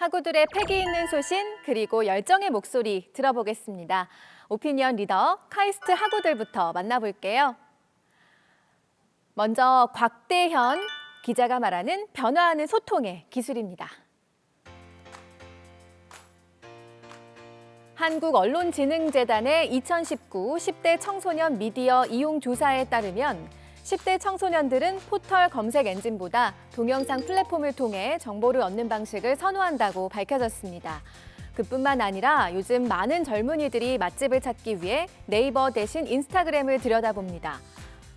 학우들의 패기 있는 소신 그리고 열정의 목소리 들어보겠습니다. 오피니언 리더 카이스트 학우들부터 만나볼게요. 먼저 곽대현 기자가 말하는 변화하는 소통의 기술입니다. 한국언론진흥재단의 2019 10대 청소년 미디어 이용 조사에 따르면 10대 청소년들은 포털 검색 엔진보다 동영상 플랫폼을 통해 정보를 얻는 방식을 선호한다고 밝혀졌습니다. 그뿐만 아니라 요즘 많은 젊은이들이 맛집을 찾기 위해 네이버 대신 인스타그램을 들여다봅니다.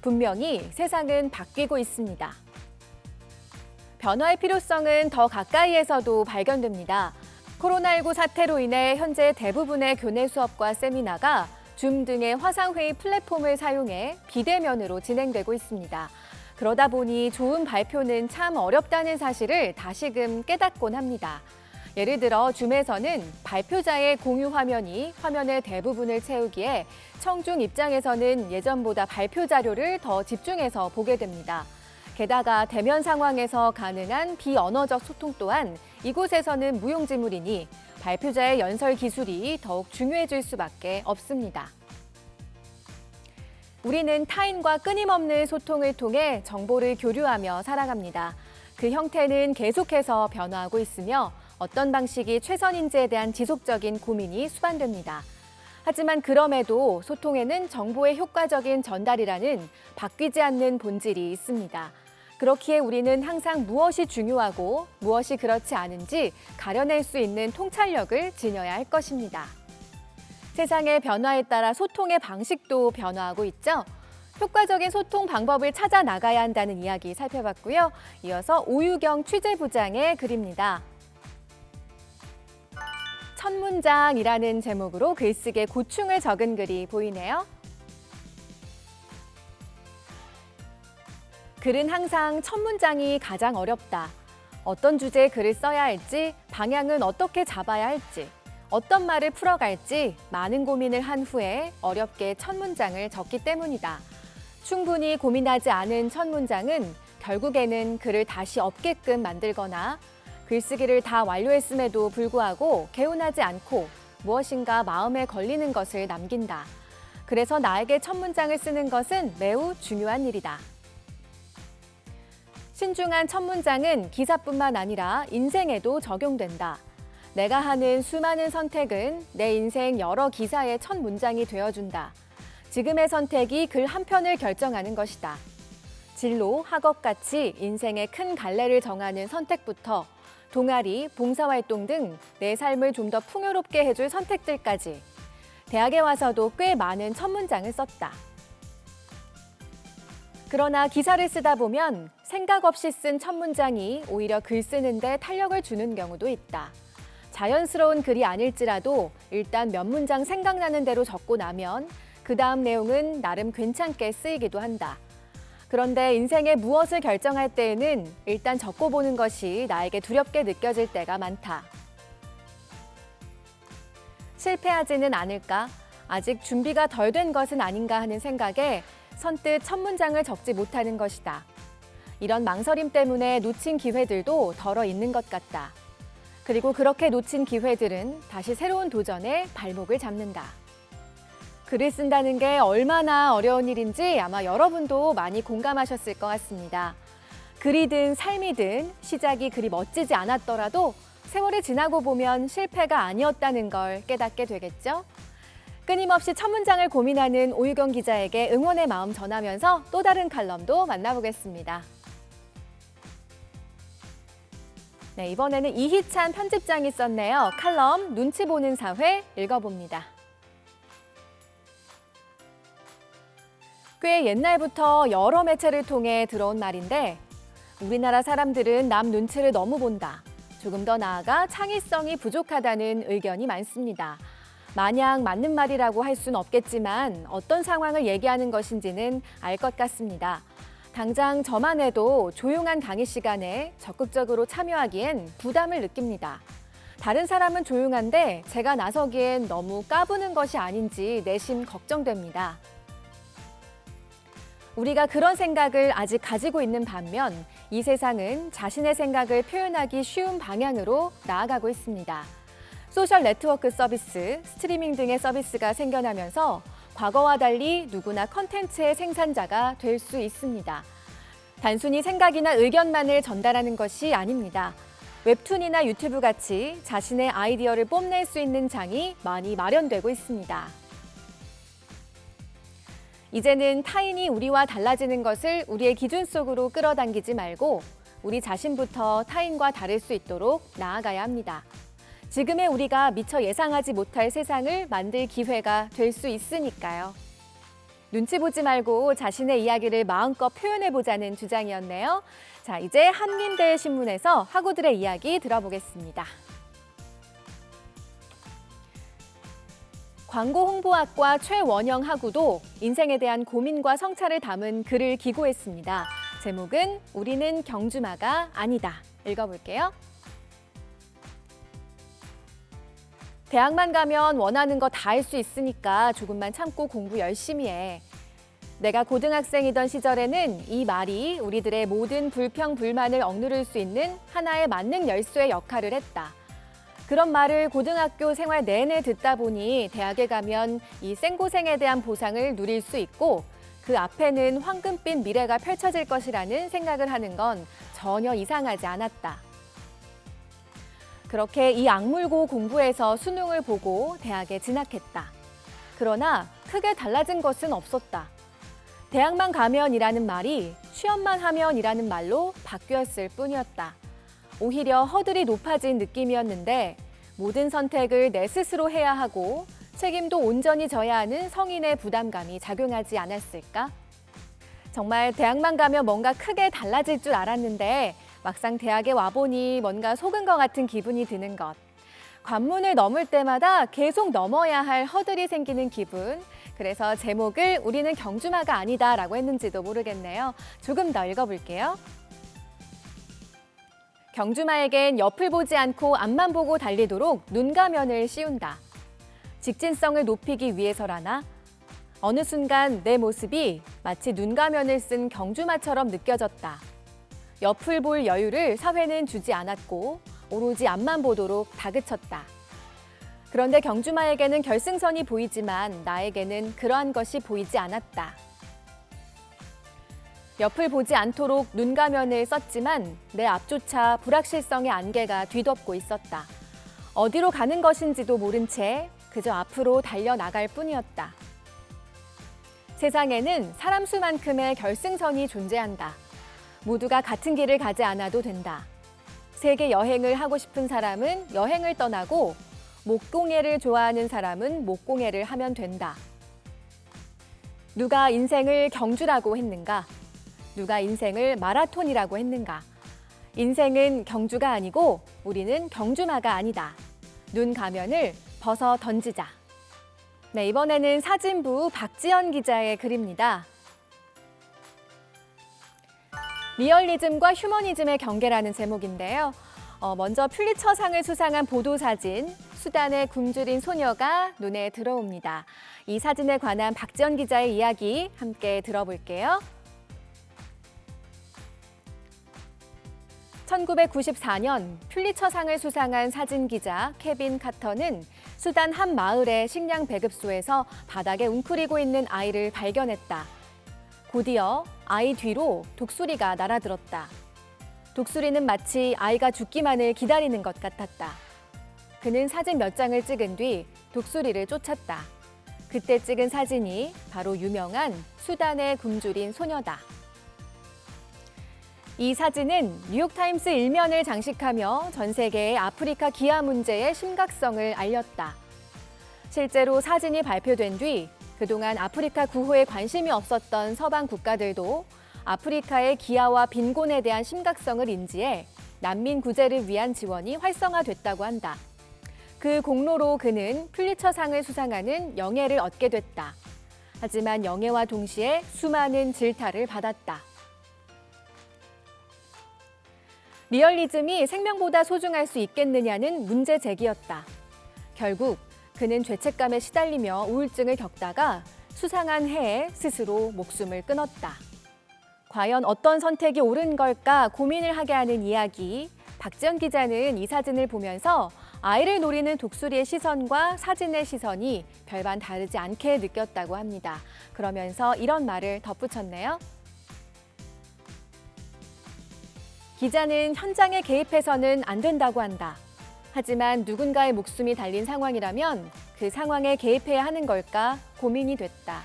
분명히 세상은 바뀌고 있습니다. 변화의 필요성은 더 가까이에서도 발견됩니다. 코로나19 사태로 인해 현재 대부분의 교내 수업과 세미나가 줌 등의 화상회의 플랫폼을 사용해 비대면으로 진행되고 있습니다. 그러다 보니 좋은 발표는 참 어렵다는 사실을 다시금 깨닫곤 합니다. 예를 들어 줌에서는 발표자의 공유 화면이 화면의 대부분을 채우기에 청중 입장에서는 예전보다 발표 자료를 더 집중해서 보게 됩니다. 게다가 대면 상황에서 가능한 비언어적 소통 또한 이곳에서는 무용지물이니 발표자의 연설 기술이 더욱 중요해질 수밖에 없습니다. 우리는 타인과 끊임없는 소통을 통해 정보를 교류하며 살아갑니다. 그 형태는 계속해서 변화하고 있으며 어떤 방식이 최선인지에 대한 지속적인 고민이 수반됩니다. 하지만 그럼에도 소통에는 정보의 효과적인 전달이라는 바뀌지 않는 본질이 있습니다. 그렇기에 우리는 항상 무엇이 중요하고 무엇이 그렇지 않은지 가려낼 수 있는 통찰력을 지녀야 할 것입니다. 세상의 변화에 따라 소통의 방식도 변화하고 있죠. 효과적인 소통 방법을 찾아 나가야 한다는 이야기 살펴봤고요. 이어서 오유경 취재부장의 글입니다. 첫 문장이라는 제목으로 글쓰기에 고충을 적은 글이 보이네요. 글은 항상 첫 문장이 가장 어렵다. 어떤 주제의 글을 써야 할지, 방향은 어떻게 잡아야 할지, 어떤 말을 풀어갈지 많은 고민을 한 후에 어렵게 첫 문장을 적기 때문이다. 충분히 고민하지 않은 첫 문장은 결국에는 글을 다시 없게끔 만들거나 글쓰기를 다 완료했음에도 불구하고 개운하지 않고 무엇인가 마음에 걸리는 것을 남긴다. 그래서 나에게 첫 문장을 쓰는 것은 매우 중요한 일이다. 신중한 첫 문장은 기사뿐만 아니라 인생에도 적용된다. 내가 하는 수많은 선택은 내 인생 여러 기사의 첫 문장이 되어준다. 지금의 선택이 글 한 편을 결정하는 것이다. 진로, 학업같이 인생의 큰 갈래를 정하는 선택부터 동아리, 봉사활동 등 내 삶을 좀 더 풍요롭게 해줄 선택들까지 대학에 와서도 꽤 많은 첫 문장을 썼다. 그러나 기사를 쓰다 보면 생각 없이 쓴 첫 문장이 오히려 글 쓰는데 탄력을 주는 경우도 있다. 자연스러운 글이 아닐지라도 일단 몇 문장 생각나는 대로 적고 나면 그 다음 내용은 나름 괜찮게 쓰이기도 한다. 그런데 인생의 무엇을 결정할 때에는 일단 적고 보는 것이 나에게 두렵게 느껴질 때가 많다. 실패하지는 않을까? 아직 준비가 덜 된 것은 아닌가 하는 생각에 선뜻 첫 문장을 적지 못하는 것이다. 이런 망설임 때문에 놓친 기회들도 덜어 있는 것 같다. 그리고 그렇게 놓친 기회들은 다시 새로운 도전에 발목을 잡는다. 글을 쓴다는 게 얼마나 어려운 일인지 아마 여러분도 많이 공감하셨을 것 같습니다. 글이든 삶이든 시작이 그리 멋지지 않았더라도 세월이 지나고 보면 실패가 아니었다는 걸 깨닫게 되겠죠? 끊임없이 첫 문장을 고민하는 오유경 기자에게 응원의 마음 전하면서 또 다른 칼럼도 만나보겠습니다. 네, 이번에는 이희찬 편집장이 썼네요. 칼럼 눈치 보는 사회 읽어봅니다. 꽤 옛날부터 여러 매체를 통해 들어온 말인데 우리나라 사람들은 남 눈치를 너무 본다. 조금 더 나아가 창의성이 부족하다는 의견이 많습니다. 마냥 맞는 말이라고 할 수는 없겠지만 어떤 상황을 얘기하는 것인지는 알 것 같습니다. 당장 저만 해도 조용한 강의 시간에 적극적으로 참여하기엔 부담을 느낍니다. 다른 사람은 조용한데 제가 나서기엔 너무 까부는 것이 아닌지 내심 걱정됩니다. 우리가 그런 생각을 아직 가지고 있는 반면 이 세상은 자신의 생각을 표현하기 쉬운 방향으로 나아가고 있습니다. 소셜 네트워크 서비스, 스트리밍 등의 서비스가 생겨나면서 과거와 달리 누구나 컨텐츠의 생산자가 될 수 있습니다. 단순히 생각이나 의견만을 전달하는 것이 아닙니다. 웹툰이나 유튜브 같이 자신의 아이디어를 뽐낼 수 있는 장이 많이 마련되고 있습니다. 이제는 타인이 우리와 달라지는 것을 우리의 기준 속으로 끌어당기지 말고 우리 자신부터 타인과 다를 수 있도록 나아가야 합니다. 지금의 우리가 미처 예상하지 못할 세상을 만들 기회가 될 수 있으니까요. 눈치 보지 말고 자신의 이야기를 마음껏 표현해보자는 주장이었네요. 자, 이제 한림대신문에서 학우들의 이야기 들어보겠습니다. 광고홍보학과 최원영 학우도 인생에 대한 고민과 성찰을 담은 글을 기고했습니다. 제목은 우리는 경주마가 아니다. 읽어볼게요. 대학만 가면 원하는 거 다 할 수 있으니까 조금만 참고 공부 열심히 해. 내가 고등학생이던 시절에는 이 말이 우리들의 모든 불평, 불만을 억누를 수 있는 하나의 만능 열쇠의 역할을 했다. 그런 말을 고등학교 생활 내내 듣다 보니 대학에 가면 이 생고생에 대한 보상을 누릴 수 있고 그 앞에는 황금빛 미래가 펼쳐질 것이라는 생각을 하는 건 전혀 이상하지 않았다. 그렇게 이 악물고 공부해서 수능을 보고 대학에 진학했다. 그러나 크게 달라진 것은 없었다. 대학만 가면이라는 말이 취업만 하면이라는 말로 바뀌었을 뿐이었다. 오히려 허들이 높아진 느낌이었는데 모든 선택을 내 스스로 해야 하고 책임도 온전히 져야 하는 성인의 부담감이 작용하지 않았을까? 정말 대학만 가면 뭔가 크게 달라질 줄 알았는데 막상 대학에 와보니 뭔가 속은 것 같은 기분이 드는 것. 관문을 넘을 때마다 계속 넘어야 할 허들이 생기는 기분. 그래서 제목을 우리는 경주마가 아니다라고 했는지도 모르겠네요. 조금 더 읽어볼게요. 경주마에겐 옆을 보지 않고 앞만 보고 달리도록 눈가면을 씌운다. 직진성을 높이기 위해서라나? 어느 순간 내 모습이 마치 눈가면을 쓴 경주마처럼 느껴졌다. 옆을 볼 여유를 사회는 주지 않았고 오로지 앞만 보도록 다그쳤다. 그런데 경주마에게는 결승선이 보이지만 나에게는 그러한 것이 보이지 않았다. 옆을 보지 않도록 눈가면을 썼지만 내 앞조차 불확실성의 안개가 뒤덮고 있었다. 어디로 가는 것인지도 모른 채 그저 앞으로 달려나갈 뿐이었다. 세상에는 사람 수만큼의 결승선이 존재한다. 모두가 같은 길을 가지 않아도 된다. 세계 여행을 하고 싶은 사람은 여행을 떠나고 목공예를 좋아하는 사람은 목공예를 하면 된다. 누가 인생을 경주라고 했는가? 누가 인생을 마라톤이라고 했는가? 인생은 경주가 아니고 우리는 경주마가 아니다. 눈 가면을 벗어 던지자. 네, 이번에는 사진부 박지연 기자의 글입니다. 리얼리즘과 휴머니즘의 경계라는 제목인데요. 먼저 퓰리처상을 수상한 보도사진, 수단에 굶주린 소녀가 눈에 들어옵니다. 이 사진에 관한 박지연 기자의 이야기 함께 들어볼게요. 1994년 퓰리처상을 수상한 사진기자 케빈 카터는 수단 한 마을의 식량 배급소에서 바닥에 웅크리고 있는 아이를 발견했다. 곧이어 아이 뒤로 독수리가 날아들었다. 독수리는 마치 아이가 죽기만을 기다리는 것 같았다. 그는 사진 몇 장을 찍은 뒤 독수리를 쫓았다. 그때 찍은 사진이 바로 유명한 수단에 굶주린 소녀다. 이 사진은 뉴욕타임스 일면을 장식하며 전 세계의 아프리카 기아 문제의 심각성을 알렸다. 실제로 사진이 발표된 뒤 그동안 아프리카 구호에 관심이 없었던 서방 국가들도 아프리카의 기아와 빈곤에 대한 심각성을 인지해 난민 구제를 위한 지원이 활성화됐다고 한다. 그 공로로 그는 퓰리처상을 수상하는 영예를 얻게 됐다. 하지만 영예와 동시에 수많은 질타를 받았다. 리얼리즘이 생명보다 소중할 수 있겠느냐는 문제 제기였다. 결국 그는 죄책감에 시달리며 우울증을 겪다가 수상한 해에 스스로 목숨을 끊었다. 과연 어떤 선택이 옳은 걸까 고민을 하게 하는 이야기. 박지연 기자는 이 사진을 보면서 아이를 노리는 독수리의 시선과 사진의 시선이 별반 다르지 않게 느꼈다고 합니다. 그러면서 이런 말을 덧붙였네요. 기자는 현장에 개입해서는 안 된다고 한다. 하지만 누군가의 목숨이 달린 상황이라면 그 상황에 개입해야 하는 걸까 고민이 됐다.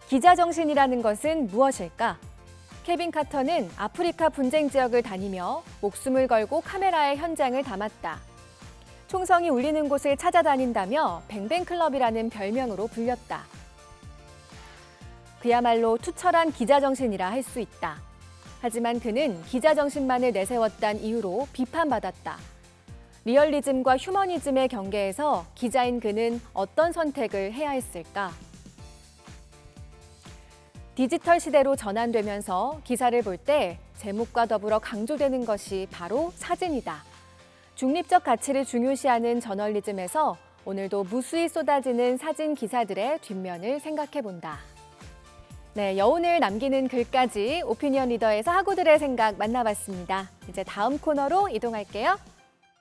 기자 정신이라는 것은 무엇일까? 케빈 카터는 아프리카 분쟁 지역을 다니며 목숨을 걸고 카메라의 현장을 담았다. 총성이 울리는 곳을 찾아다닌다며 뱅뱅클럽이라는 별명으로 불렸다. 그야말로 투철한 기자 정신이라 할 수 있다. 하지만 그는 기자 정신만을 내세웠단 이유로 비판받았다. 리얼리즘과 휴머니즘의 경계에서 기자인 그는 어떤 선택을 해야 했을까? 디지털 시대로 전환되면서 기사를 볼 때 제목과 더불어 강조되는 것이 바로 사진이다. 중립적 가치를 중요시하는 저널리즘에서 오늘도 무수히 쏟아지는 사진 기사들의 뒷면을 생각해 본다. 네, 여운을 남기는 글까지 오피니언 리더에서 학우들의 생각 만나봤습니다. 이제 다음 코너로 이동할게요.